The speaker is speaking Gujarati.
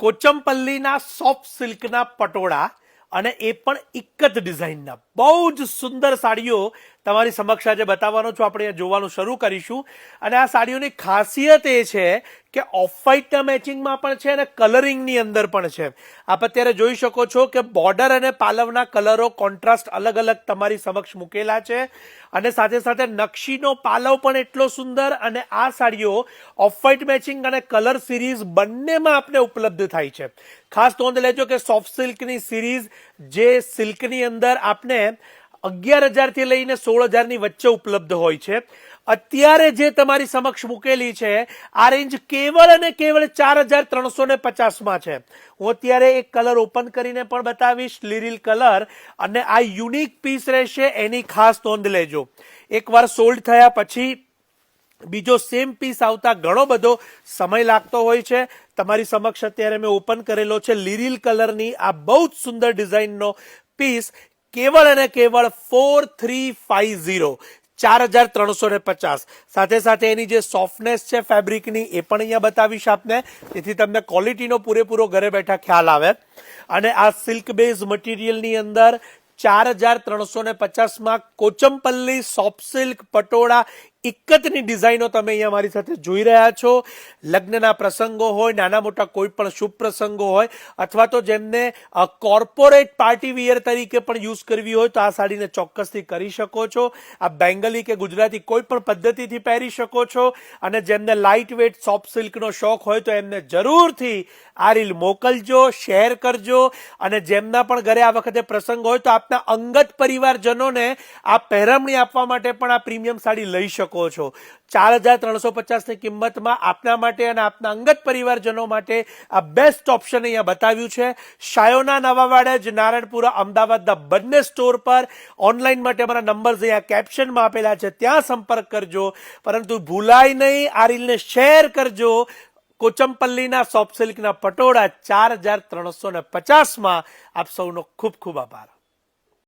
કોચમપલ્લીના સોફ્ટ સિલ્કના પટોળા અને એ પણ એક જ ડિઝાઇનના બહુ જ સુંદર સાડીઓ તમારી સમક્ષ આજે બતાવવાનો છું. આપણે જોવાનું શરૂ કરીશું. અને આ સાડીઓની ખાસિયત એ છે કે ઓફ વ્હાઇટના મેચિંગમાં પણ છે અને કલરિંગની અંદર પણ છે. આપ અત્યારે જોઈ શકો છો કે બોર્ડર અને પાલવના કલરો કોન્ટ્રાસ્ટ અલગ અલગ તમારી સમક્ષ મૂકેલા છે અને સાથે સાથે નકશીનો પાલવ પણ એટલો સુંદર. અને આ સાડીઓ ઓફ વ્હાઇટ મેચિંગ અને કલર સિરીઝ બંનેમાં આપને ઉપલબ્ધ થાય છે. ખાસ નોંધ લેજો કે સોફ્ટ સિલ્કની સિરીઝ જે સિલ્કની અંદર આપને 11,000 થી લઈને 16,000 વચ્ચે ઉપલબ્ધ હોય છે. અત્યારે જે તમારી સમક્ષ મૂકેલી છે આ રેન્જ કેવળ અને કેવળ 4,350 છે. હું અત્યારે એક કલર ઓપન કરીને પણ બતાવીશ, લીરીલ કલર, અને આ યુનિક પીસ રહેશે એની ખાસ નોંધ લેજો. એકવાર સોલ્ડ થયા પછી બીજો સેમ પીસ આવતા ઘણો બધો સમય લાગતો હોય છે. તમારી સમક્ષ અત્યારે મેં ઓપન કરેલો છે લીરીલ કલરની આ બહુ જ સુંદર ડિઝાઇનનો પીસ, કેવળ અને કેવળ 4,350, 4,350. સાથે સાથે એની જે સોફ્ટનેસ છે ફેબ્રિકની એ પણ અહીંયા બતાવીશ આપને, જેથી તમને ક્વોલિટીનો પૂરેપૂરો ઘરે બેઠા ખ્યાલ આવે. અને આ સિલ્ક બેઝ મટીરિયલની અંદર 4,350 કોચમપલ્લી સોફ્ટ સિલ્ક પટોળા એકતની ડિઝાઇનો તમે અહીંયા મારી સાથે જોઈ રહ્યા છો. લગ્નના પ્રસંગો હોય, નાના મોટા કોઈ પણ શુભ પ્રસંગો હોય, અથવા તો જેમને કોર્પોરેટ પાર્ટી વિયર તરીકે પણ યુઝ કરવી હોય તો આ સાડીને ચોક્કસથી કરી શકો છો. આ બેંગલી કે ગુજરાતી કોઈ પણ પદ્ધતિથી પહેરી શકો છો. અને જેમને લાઇટ વેટ સોફ્ટ સિલ્કનો શોખ હોય તો એમને જરૂરથી આ રીલ મોકલજો, શેર કરજો. અને જેમના પણ ઘરે આ વખતે પ્રસંગ હોય તો આપના અંગત પરિવારજનોને આ પહેરમણી આપવા માટે પણ આ પ્રીમિયમ સાડી લઈ શકો છો. 4,350 કિંમતમાં આપના માટે અને આપના અંગત પરિવારજનો માટે આ બેસ્ટ ઓપ્શન અહીંયા બતાવ્યું છે. શાયોના નવાવાડા, નારાયણપુરા, અમદાવાદના બંને સ્ટોર પર. ઓનલાઈન માટે અમારા નંબર્સ અહીંયા કેપ્શનમાં આપેલા છે, ત્યાં સંપર્ક કરજો. પરંતુ ભૂલાય નહીં, આ રીલને શેર કરજો. કોચમપલ્લીના સોફ્ટ સિલ્કના પટોળા 4,350 આપ સૌનો ખૂબ ખૂબ આભાર.